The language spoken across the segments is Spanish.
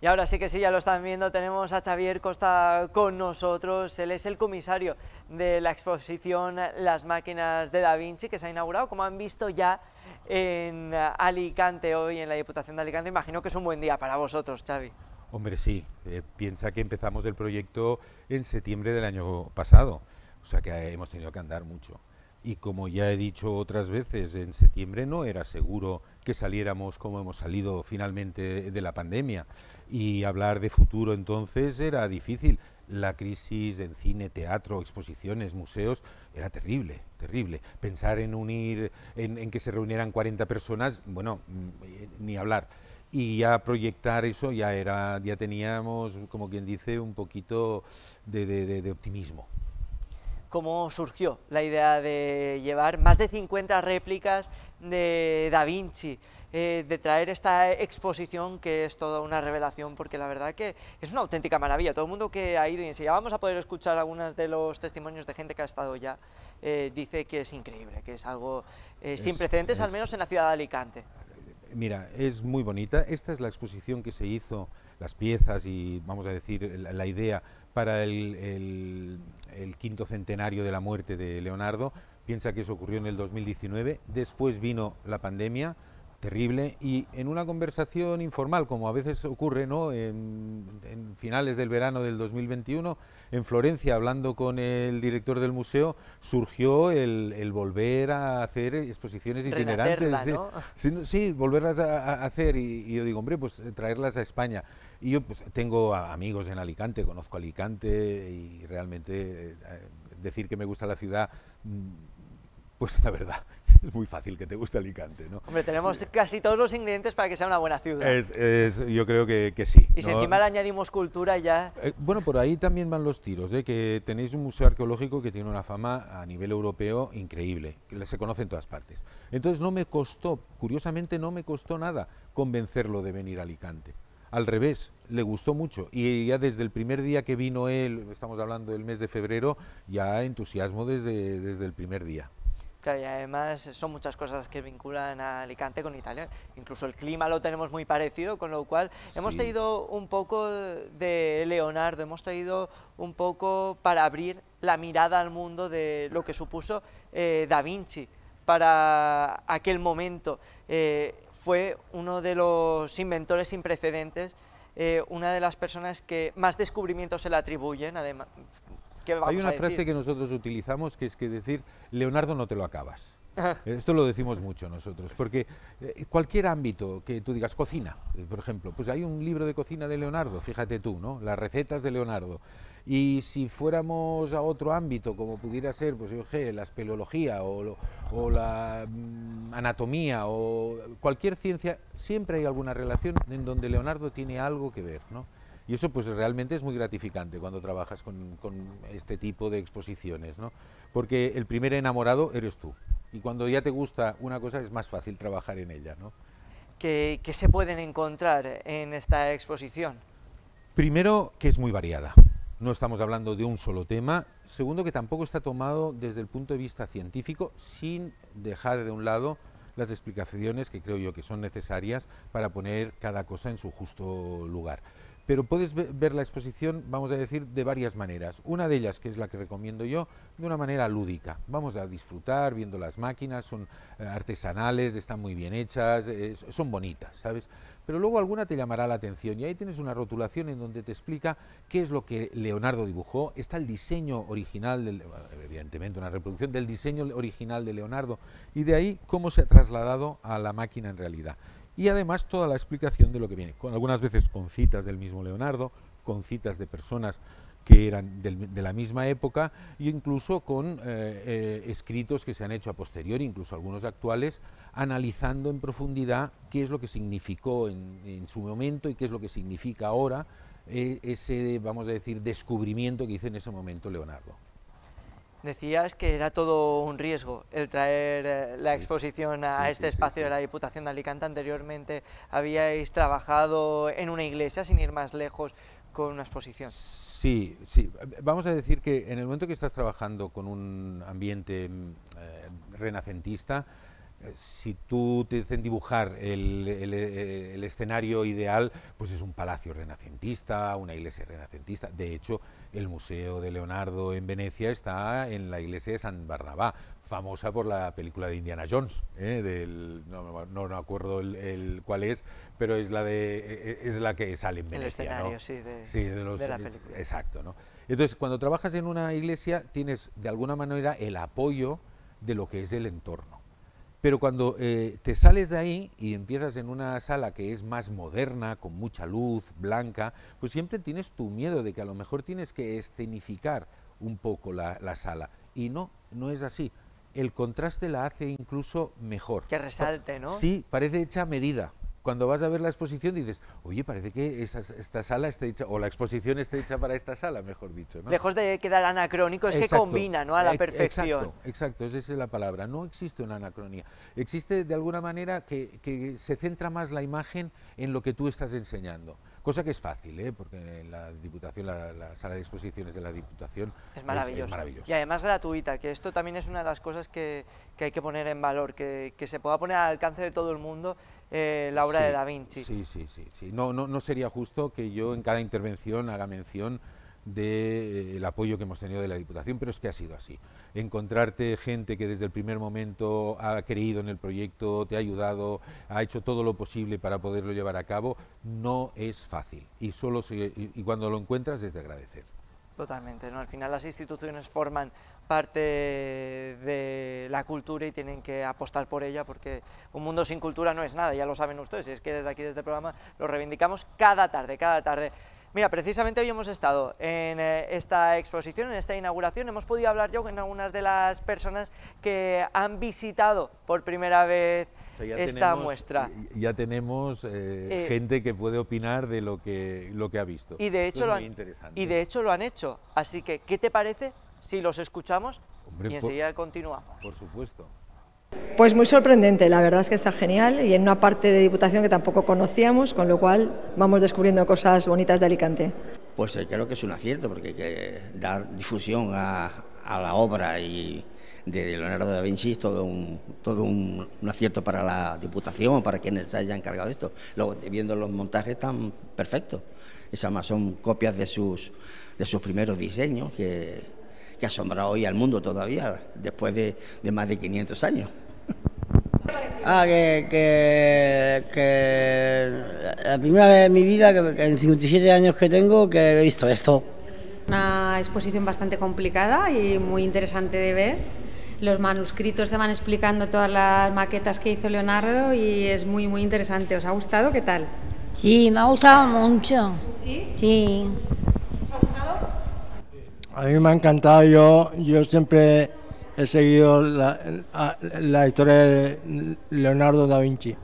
Y ahora sí que sí, ya lo están viendo, tenemos a Xavier Costa con nosotros. Él es el comisario de la exposición Las máquinas de Da Vinci, que se ha inaugurado, como han visto ya en Alicante hoy, en la Diputación de Alicante. Imagino que es un buen día para vosotros, Xavi. Hombre, sí, piensa que empezamos el proyecto en septiembre del año pasado, o sea que hemos tenido que andar mucho. Y como ya he dicho otras veces, en septiembre no era seguro que saliéramos como hemos salido finalmente de la pandemia. Y hablar de futuro entonces era difícil. La crisis en cine, teatro, exposiciones, museos, era terrible, terrible. Pensar en unir, en que se reunieran 40 personas, bueno, ni hablar. Y ya proyectar eso ya teníamos, como quien dice, un poquito de optimismo. ¿Cómo surgió la idea de llevar más de 50 réplicas de Da Vinci, de traer esta exposición que es toda una revelación, porque la verdad que es una auténtica maravilla? Todo el mundo que ha ido, y enseguida vamos a poder escuchar algunos de los testimonios de gente que ha estado ya, dice que es increíble, que es algo sin precedentes, al menos en la ciudad de Alicante. Mira, es muy bonita. Esta es la exposición que se hizo, las piezas y, vamos a decir, la idea para el quinto centenario de la muerte de Leonardo. Piensa que eso ocurrió en el 2019, después vino la pandemia, terrible, y en una conversación informal, como a veces ocurre, ¿no? En finales del verano del 2021, en Florencia, hablando con el director del museo, surgió el volver a hacer exposiciones itinerantes. ¿No? Sí, sí, volverlas a hacer, y yo digo, hombre, pues traerlas a España. Y yo pues tengo amigos en Alicante, conozco Alicante, y realmente decir que me gusta la ciudad, pues la verdad, es muy fácil que te guste Alicante, ¿no? Hombre, tenemos casi todos los ingredientes para que sea una buena ciudad. Yo creo que sí. Y si encima le añadimos cultura ya... Bueno, por ahí también van los tiros, que tenéis un museo arqueológico que tiene una fama a nivel europeo increíble, que se conoce en todas partes. Entonces no me costó, curiosamente no me costó nada convencerlo de venir a Alicante. Al revés, le gustó mucho, y ya desde el primer día que vino él, estamos hablando del mes de febrero, ya entusiasmo desde el primer día. Claro, y además son muchas cosas que vinculan a Alicante con Italia, incluso el clima lo tenemos muy parecido, con lo cual sí, hemos traído un poco de Leonardo, hemos traído un poco para abrir la mirada al mundo de lo que supuso Da Vinci para aquel momento. Fue uno de los inventores sin precedentes, una de las personas que más descubrimientos se le atribuyen, además. Hay una frase que nosotros utilizamos, que es que decir, Leonardo no te lo acabas. Esto lo decimos mucho nosotros, porque cualquier ámbito que tú digas, cocina, por ejemplo, pues hay un libro de cocina de Leonardo, fíjate tú, ¿no? Las recetas de Leonardo. Y si fuéramos a otro ámbito, como pudiera ser, pues yo sé, la espeleología o la anatomía o cualquier ciencia, siempre hay alguna relación en donde Leonardo tiene algo que ver, ¿no? Y eso pues realmente es muy gratificante cuando trabajas con este tipo de exposiciones, ¿no? Porque el primer enamorado eres tú. Y cuando ya te gusta una cosa es más fácil trabajar en ella, ¿no? ¿Qué se pueden encontrar en esta exposición? Primero, que es muy variada. No estamos hablando de un solo tema. Segundo, que tampoco está tomado desde el punto de vista científico, sin dejar de un lado las explicaciones que creo yo que son necesarias para poner cada cosa en su justo lugar. Pero puedes ver la exposición, vamos a decir, de varias maneras. Una de ellas, que es la que recomiendo yo, de una manera lúdica. Vamos a disfrutar viendo las máquinas, son artesanales, están muy bien hechas, son bonitas, ¿sabes? Pero luego alguna te llamará la atención, y ahí tienes una rotulación en donde te explica qué es lo que Leonardo dibujó. Está el diseño original, evidentemente una reproducción del diseño original de Leonardo, y de ahí cómo se ha trasladado a la máquina en realidad. Y además toda la explicación de lo que viene, algunas veces con citas del mismo Leonardo, con citas de personas que eran de la misma época, e incluso con escritos que se han hecho a posteriori, incluso algunos actuales, analizando en profundidad qué es lo que significó en su momento y qué es lo que significa ahora ese, vamos a decir, descubrimiento que hizo en ese momento Leonardo. Decías que era todo un riesgo el traer la exposición a este espacio de la Diputación de Alicante. Anteriormente habíais trabajado en una iglesia, sin ir más lejos, con una exposición. Sí, sí. Vamos a decir que en el momento que estás trabajando con un ambiente renacentista, Si tú te dicen dibujar el escenario ideal, pues es un palacio renacentista, una iglesia renacentista. De hecho, el Museo de Leonardo en Venecia está en la iglesia de San Barnabá, famosa por la película de Indiana Jones, no acuerdo cuál es, pero es la que sale en Venecia. El escenario, ¿no? Sí, de la película. Exacto, ¿no? Entonces, cuando trabajas en una iglesia, tienes de alguna manera el apoyo de lo que es el entorno. Pero cuando te sales de ahí y empiezas en una sala que es más moderna, con mucha luz, blanca, pues siempre tienes tu miedo de que a lo mejor tienes que escenificar un poco la sala. Y no es así. El contraste la hace incluso mejor. Que resalte, ¿no? Sí, parece hecha a medida. Cuando vas a ver la exposición dices, oye, parece que esta sala está hecha, o la exposición está hecha para esta sala, mejor dicho, ¿no? Lejos de quedar anacrónico, es Exacto. que combina, ¿no?, a la perfección. Exacto, esa es la palabra. No existe una anacronía. Existe de alguna manera que se centra más la imagen en lo que tú estás enseñando. Cosa que es fácil, porque en la Diputación, la sala de exposiciones de la Diputación es maravillosa. Es maravillosa. Y además gratuita, que esto también es una de las cosas que hay que poner en valor, que se pueda poner al alcance de todo el mundo la obra de Da Vinci. Sí. No sería justo que yo en cada intervención haga mención del apoyo que hemos tenido de la Diputación, pero es que ha sido así. Encontrarte gente que desde el primer momento ha creído en el proyecto, te ha ayudado, ha hecho todo lo posible para poderlo llevar a cabo, no es fácil. Y cuando lo encuentras es de agradecer. Totalmente, ¿no? Al final las instituciones forman parte de la cultura y tienen que apostar por ella, porque un mundo sin cultura no es nada, ya lo saben ustedes, y es que desde aquí, desde el programa, lo reivindicamos cada tarde. Mira, precisamente hoy hemos estado en esta exposición, en esta inauguración, hemos podido hablar yo con algunas de las personas que han visitado por primera vez muestra. Ya tenemos gente que puede opinar de lo que ha visto. Y de hecho, lo han hecho. Así que, ¿qué te parece si los escuchamos? Hombre, y enseguida continuamos? Por supuesto. Pues muy sorprendente, la verdad es que está genial y en una parte de Diputación que tampoco conocíamos, con lo cual vamos descubriendo cosas bonitas de Alicante. Pues creo que es un acierto, porque hay que dar difusión a la obra de Leonardo da Vinci es todo un acierto para la Diputación, para quienes se hayan encargado de esto. Luego, viendo los montajes, están perfectos. Esas más son copias de sus primeros diseños que asombra hoy al mundo todavía, después de más de 500 años. Que la primera vez en mi vida, que en 57 años que tengo, que he visto esto. Una exposición bastante complicada y muy interesante de ver. Los manuscritos te van explicando todas las maquetas que hizo Leonardo y es muy interesante. ¿Os ha gustado? ¿Qué tal? Sí, me ha gustado mucho. ¿Sí? Sí. ¿Os ha gustado? A mí me ha encantado, yo siempre he seguido la historia de Leonardo da Vinci.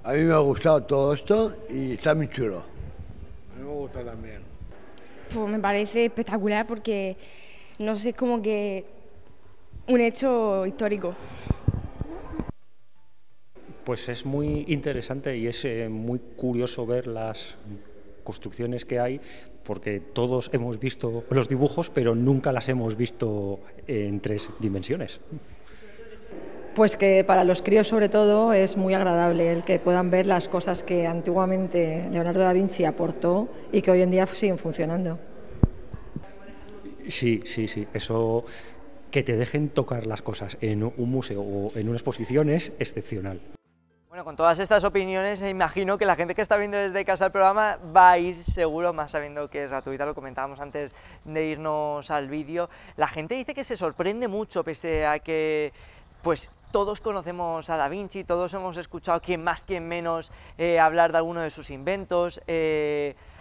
A mí me ha gustado todo esto y está muy chulo. A mí me gusta también. Pues me parece espectacular porque, no sé, es como que un hecho histórico. Pues es muy interesante y es muy curioso ver las construcciones que hay, porque todos hemos visto los dibujos, pero nunca las hemos visto en 3 dimensiones. Pues que para los críos sobre todo es muy agradable el que puedan ver las cosas que antiguamente Leonardo da Vinci aportó y que hoy en día siguen funcionando. Sí, eso, que te dejen tocar las cosas en un museo o en una exposición es excepcional. Bueno, con todas estas opiniones, imagino que la gente que está viendo desde casa el programa va a ir seguro, más sabiendo que es gratuita, lo comentábamos antes de irnos al vídeo. La gente dice que se sorprende mucho, pese a que pues todos conocemos a Da Vinci, todos hemos escuchado, quien más, quien menos, hablar de alguno de sus inventos.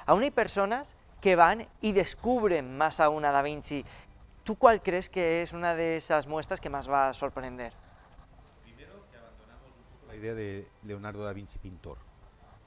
Aún hay personas que van y descubren más aún a Da Vinci. ¿Tú cuál crees que es una de esas muestras que más va a sorprender? La idea de Leonardo da Vinci pintor,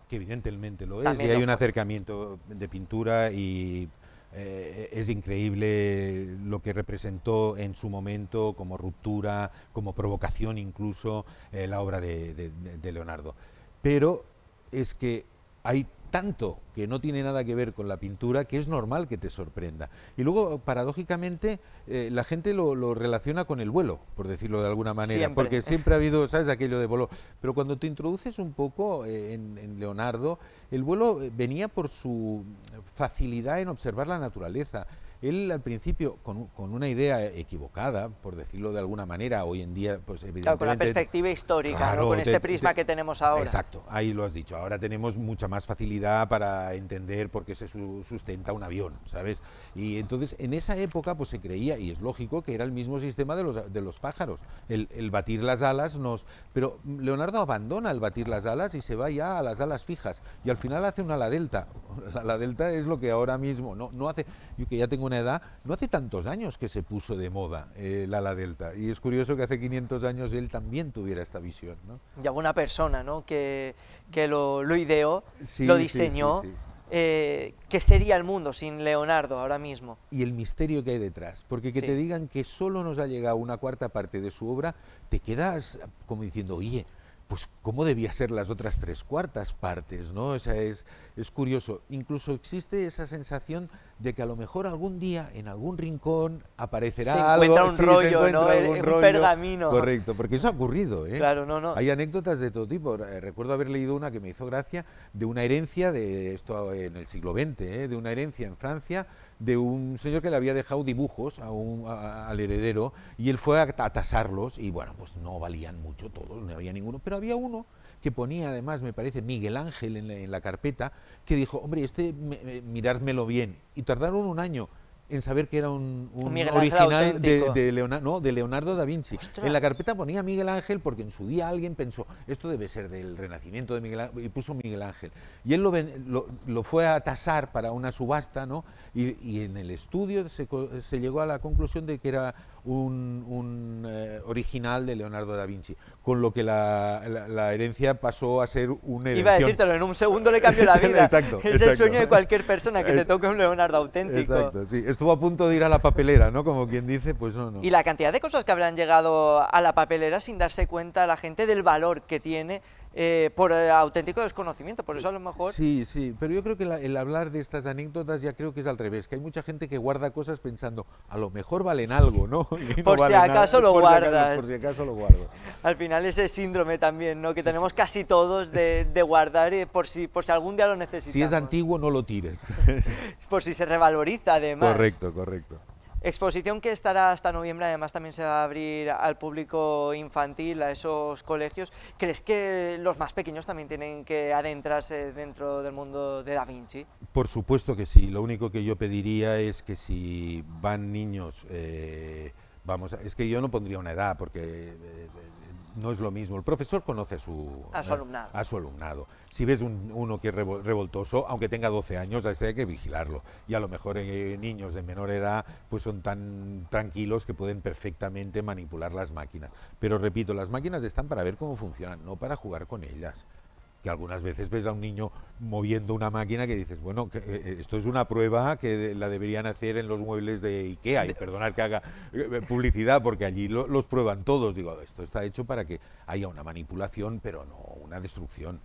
que evidentemente lo es, También y hay lo un fue. acercamiento de pintura y es increíble lo que representó en su momento como ruptura, como provocación incluso, la obra de Leonardo. Pero es que hay tanto que no tiene nada que ver con la pintura que es normal que te sorprenda. Y luego, paradójicamente, la gente lo relaciona con el vuelo, por decirlo de alguna manera, porque siempre ha habido, ¿sabes?, aquello de vuelo. Pero cuando te introduces un poco en Leonardo, el vuelo venía por su facilidad en observar la naturaleza. Él al principio, con una idea equivocada, por decirlo de alguna manera, hoy en día, pues evidentemente... Claro, con la perspectiva histórica, claro, ¿no? Con este prisma que tenemos ahora. Exacto, ahí lo has dicho. Ahora tenemos mucha más facilidad para entender por qué se sustenta un avión, ¿sabes? Y entonces, en esa época, pues se creía, y es lógico, que era el mismo sistema de los pájaros. El batir las alas Pero Leonardo abandona el batir las alas y se va ya a las alas fijas. Y al final hace una ala delta. La ala delta es lo que ahora mismo no hace... Yo que ya tengo una edad, no hace tantos años que se puso de moda el ala delta, y es curioso que hace 500 años él también tuviera esta visión, ¿no? Ya una persona, ¿no?, que lo ideó, lo diseñó. ¿Qué sería el mundo sin Leonardo ahora mismo? Y el misterio que hay detrás, porque que te digan que solo nos ha llegado una cuarta parte de su obra, te quedas como diciendo, oye, pues cómo debía ser las otras 3/4 partes, ¿no? O sea, es curioso. Incluso existe esa sensación de que a lo mejor algún día en algún rincón aparecerá algo, un rollo, ¿no? Un pergamino. Correcto, porque eso ha ocurrido, ¿eh? Claro, no. Hay anécdotas de todo tipo. Recuerdo haber leído una que me hizo gracia de una herencia de esto en el siglo XX, de una herencia en Francia de un señor que le había dejado dibujos al heredero, y él fue a tasarlos y bueno, pues no valían mucho todos, no había ninguno, pero había uno que ponía además, me parece, Miguel Ángel en la carpeta, que dijo, hombre, mirádmelo bien, y tardaron un año en saber que era un original de Leonardo da Vinci. ¡Ostras! En la carpeta ponía Miguel Ángel porque en su día alguien pensó, esto debe ser del Renacimiento de Miguel Ángel, y puso Miguel Ángel. Y él lo fue a tasar para una subasta, ¿no? Y en el estudio se llegó a la conclusión de que era un original de Leonardo da Vinci, con lo que la herencia pasó a ser una herencia. Iba a decírtelo, en un segundo le cambió la vida. Exacto, es el sueño de cualquier persona, que te toque un Leonardo auténtico. Exacto, sí. Estuvo a punto de ir a la papelera, ¿no? Como quien dice, pues no. Y la cantidad de cosas que habrán llegado a la papelera sin darse cuenta la gente del valor que tiene por auténtico desconocimiento, por eso a lo mejor... Sí, pero yo creo que el hablar de estas anécdotas ya creo que es al revés, que hay mucha gente que guarda cosas pensando, a lo mejor valen algo, ¿no? Por si acaso lo guardas. Por si acaso lo guardo. Al final ese síndrome también, ¿no?, que tenemos casi todos de guardar por si algún día lo necesitamos. Si es antiguo, no lo tires. Por si se revaloriza, además. Correcto. Exposición que estará hasta noviembre, además también se va a abrir al público infantil, a esos colegios. ¿Crees que los más pequeños también tienen que adentrarse dentro del mundo de Da Vinci? Por supuesto que sí, lo único que yo pediría es que si van niños, es que yo no pondría una edad porque no es lo mismo. El profesor conoce a su alumnado. Si ves uno que es revoltoso, aunque tenga 12 años, a ese hay que vigilarlo. Y a lo mejor niños de menor edad pues son tan tranquilos que pueden perfectamente manipular las máquinas. Pero repito, las máquinas están para ver cómo funcionan, no para jugar con ellas. Que algunas veces ves a un niño moviendo una máquina que dices, bueno, esto es una prueba que la deberían hacer en los muebles de Ikea, y perdonad que haga publicidad, porque allí los prueban todos. Digo, esto está hecho para que haya una manipulación, pero no una destrucción.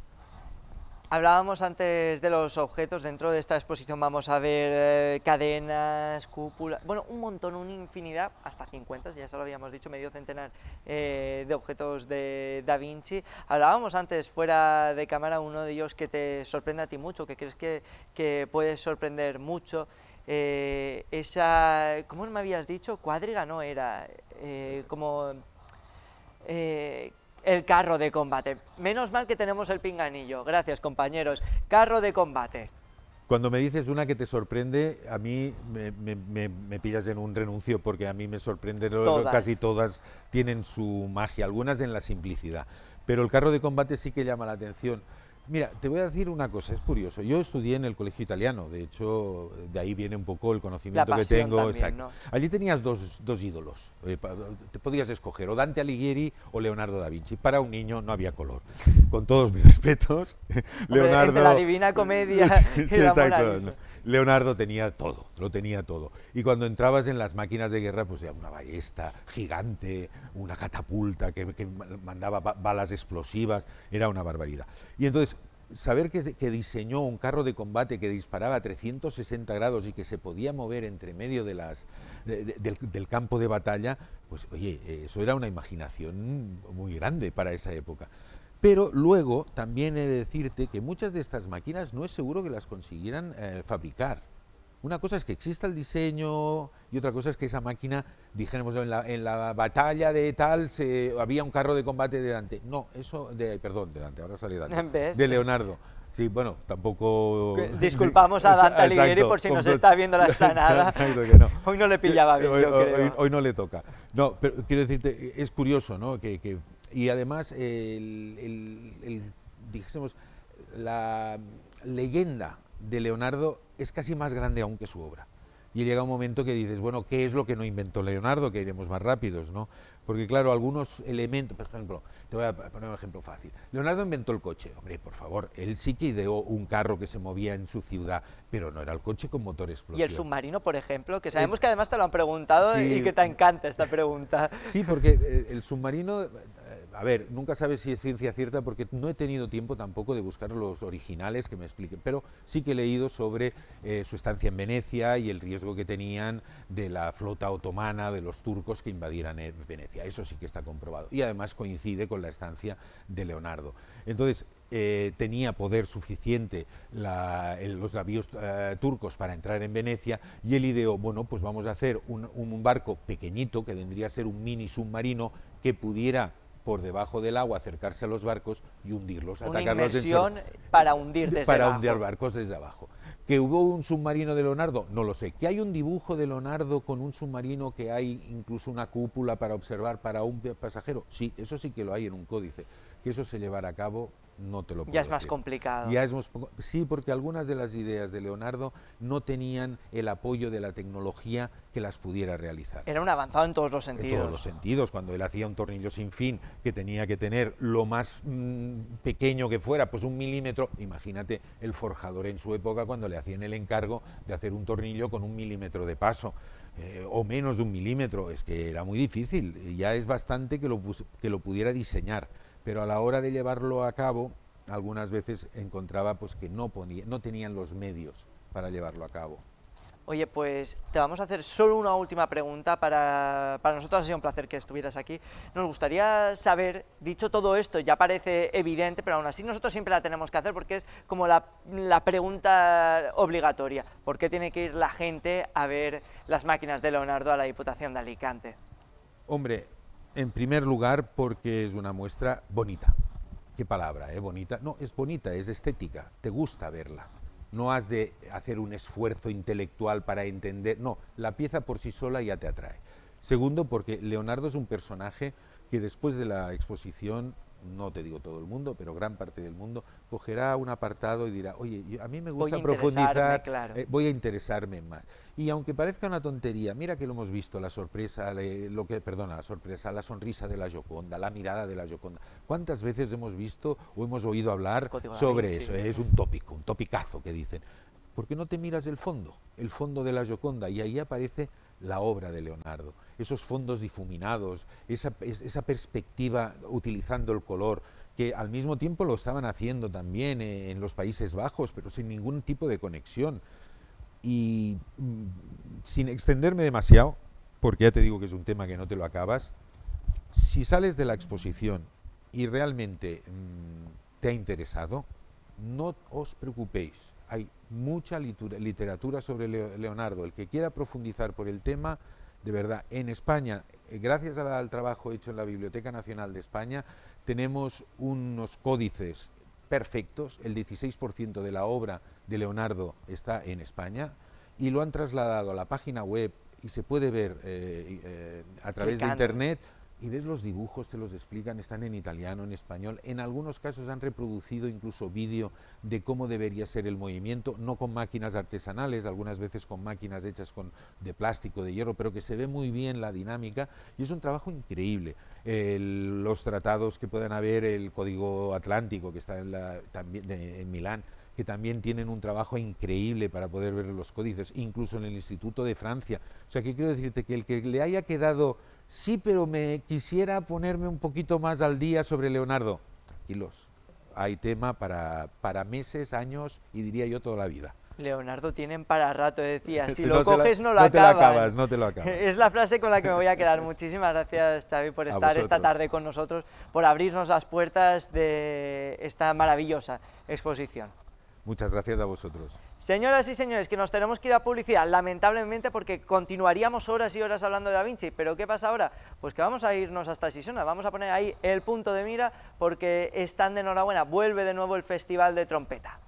Hablábamos antes de los objetos. Dentro de esta exposición vamos a ver cadenas, cúpulas, bueno, un montón, una infinidad, hasta 50, ya se lo habíamos dicho, medio centenar de objetos de Da Vinci. Hablábamos antes, fuera de cámara, uno de ellos que te sorprende a ti mucho, que crees que puede sorprender mucho, ¿cómo me habías dicho? Cuadriga no era, el carro de combate. Menos mal que tenemos el pinganillo. Gracias, compañeros. Carro de combate. Cuando me dices una que te sorprende, a mí me pillas en un renuncio, porque a mí me sorprende, casi todas tienen su magia, algunas en la simplicidad. Pero el carro de combate sí que llama la atención. Mira, te voy a decir una cosa, es curioso. Yo estudié en el colegio italiano, de hecho, de ahí viene un poco el conocimiento que tengo. También, exacto. ¿no? Allí tenías dos ídolos, te podías escoger o Dante Alighieri o Leonardo da Vinci. Para un niño no había color. Con todos mis respetos, Leonardo... Entre la Divina Comedia y sí, la exacto, Mona Lisa. Leonardo tenía todo, lo tenía todo. Y cuando entrabas en las máquinas de guerra, pues era una ballesta gigante, una catapulta que mandaba balas explosivas, era una barbaridad. Y entonces, saber que diseñó un carro de combate que disparaba a 360 grados y que se podía mover entre medio de del campo de batalla, pues oye, eso era una imaginación muy grande para esa época. Pero luego también he de decirte que muchas de estas máquinas no es seguro que las consiguieran fabricar. Una cosa es que exista el diseño y otra cosa es que esa máquina, dijéramos, en la batalla de tal había un carro de combate de Dante. No, eso, perdón, de Dante, ahora sale Dante, de Leonardo. Sí, bueno, tampoco... Disculpamos a Dante Alighieri por si nos está viendo la explanada. Exacto, que no. Hoy no le pillaba bien, yo creo. Hoy no le toca. No, pero quiero decirte, es curioso, ¿no? Y además, dijésemos, la leyenda de Leonardo es casi más grande aún que su obra. Y llega un momento que dices, bueno, ¿qué es lo que no inventó Leonardo? Que iremos más rápidos, ¿no? Porque claro, algunos elementos, por ejemplo, te voy a poner un ejemplo fácil. Leonardo inventó el coche. Hombre, por favor, él sí que ideó un carro que se movía en su ciudad, pero no era el coche con motor explosivo. ¿Y el submarino, por ejemplo? Que sabemos que además te lo han preguntado sí, y que te encanta esta pregunta. Sí, porque el submarino... A ver, nunca sabes si es ciencia cierta porque no he tenido tiempo tampoco de buscar los originales que me expliquen, pero sí que he leído sobre su estancia en Venecia y el riesgo que tenían de la flota otomana, de los turcos que invadieran Venecia. Eso sí que está comprobado. Y además coincide con la estancia de Leonardo. Entonces, tenía poder suficiente los navíos turcos para entrar en Venecia y él ideó, bueno, pues vamos a hacer un barco pequeñito que vendría a ser un mini submarino que pudiera por debajo del agua acercarse a los barcos y hundirlos, una inmersión para hundir desde para abajo. hundir barcos desde abajo. ¿Que hubo un submarino de Leonardo? No lo sé. ¿Que hay un dibujo de Leonardo con un submarino que hay incluso una cúpula para observar para un pasajero? Sí, eso sí que lo hay en un códice. Que eso se llevara a cabo, no te lo puedo Ya es más decir. complicado. Sí, porque algunas de las ideas de Leonardo no tenían el apoyo de la tecnología que las pudiera realizar. Era un avanzado en todos los sentidos. En todos los sentidos. Cuando él hacía un tornillo sin fin, que tenía que tener lo más pequeño que fuera, pues 1 milímetro, imagínate el forjador en su época cuando le hacían el encargo de hacer un tornillo con 1 milímetro de paso. O menos de 1 milímetro, es que era muy difícil. Ya es bastante que lo pudiera diseñar. Pero a la hora de llevarlo a cabo, algunas veces encontraba pues que no tenían los medios para llevarlo a cabo. Oye, pues te vamos a hacer solo una última pregunta. Para nosotros ha sido un placer que estuvieras aquí. Nos gustaría saber, dicho todo esto, ya parece evidente, pero aún así nosotros siempre la tenemos que hacer porque es como la pregunta obligatoria. ¿Por qué tiene que ir la gente a ver las máquinas de Leonardo a la Diputación de Alicante? Hombre, en primer lugar porque es una muestra bonita. ¿Qué palabra, bonita? No, es bonita, es estética, te gusta verla. No has de hacer un esfuerzo intelectual para entender, no, la pieza por sí sola ya te atrae. Segundo, porque Leonardo es un personaje que después de la exposición, no te digo todo el mundo, pero gran parte del mundo, cogerá un apartado y dirá, oye, a mí me gusta profundizar, claro. Voy a interesarme más. Y aunque parezca una tontería, mira que lo hemos visto, la sonrisa la sonrisa de la Gioconda, la mirada de la Gioconda. ¿Cuántas veces hemos visto o hemos oído hablar sobre eso? Es un tópico, un topicazo que dicen. ¿Por qué no te miras el fondo de la Gioconda? Y ahí aparece la obra de Leonardo, esos fondos difuminados, esa perspectiva utilizando el color, que al mismo tiempo lo estaban haciendo también en los Países Bajos, pero sin ningún tipo de conexión. Y sin extenderme demasiado, porque ya te digo que es un tema que no te lo acabas, si sales de la exposición y realmente te ha interesado, no os preocupéis, hay mucha literatura sobre Leonardo. El que quiera profundizar por el tema, de verdad, en España, gracias al trabajo hecho en la Biblioteca Nacional de España, tenemos unos códices perfectos. El 16% de la obra de Leonardo está en España y lo han trasladado a la página web y se puede ver a través de internet. Y ves los dibujos, te los explican, están en italiano, en español. En algunos casos han reproducido incluso vídeo de cómo debería ser el movimiento, no con máquinas artesanales, algunas veces con máquinas hechas de plástico, de hierro, pero que se ve muy bien la dinámica y es un trabajo increíble. Los tratados que puedan haber, el Código Atlántico, que está también en Milán, que también tienen un trabajo increíble para poder ver los códices, incluso en el Instituto de Francia. O sea, que quiero decirte que el que le haya quedado, sí, pero me quisiera ponerme un poquito más al día sobre Leonardo, tranquilos, hay tema para meses, años y diría yo toda la vida. Leonardo, tienen para rato, decía, si No lo coges no lo no te lo acabas. acabas, no te lo acabas. Es la frase con la que me voy a quedar. Muchísimas gracias, Xavi, por estar esta tarde con nosotros, por abrirnos las puertas de esta maravillosa exposición. Muchas gracias a vosotros. Señoras y señores, que nos tenemos que ir a publicidad, lamentablemente, porque continuaríamos horas y horas hablando de Da Vinci, pero ¿qué pasa ahora? Pues que vamos a irnos hasta Sisona, vamos a poner ahí el punto de mira, porque están de enhorabuena, vuelve de nuevo el Festival de Trompeta.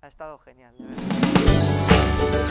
Ha estado genial, de verdad.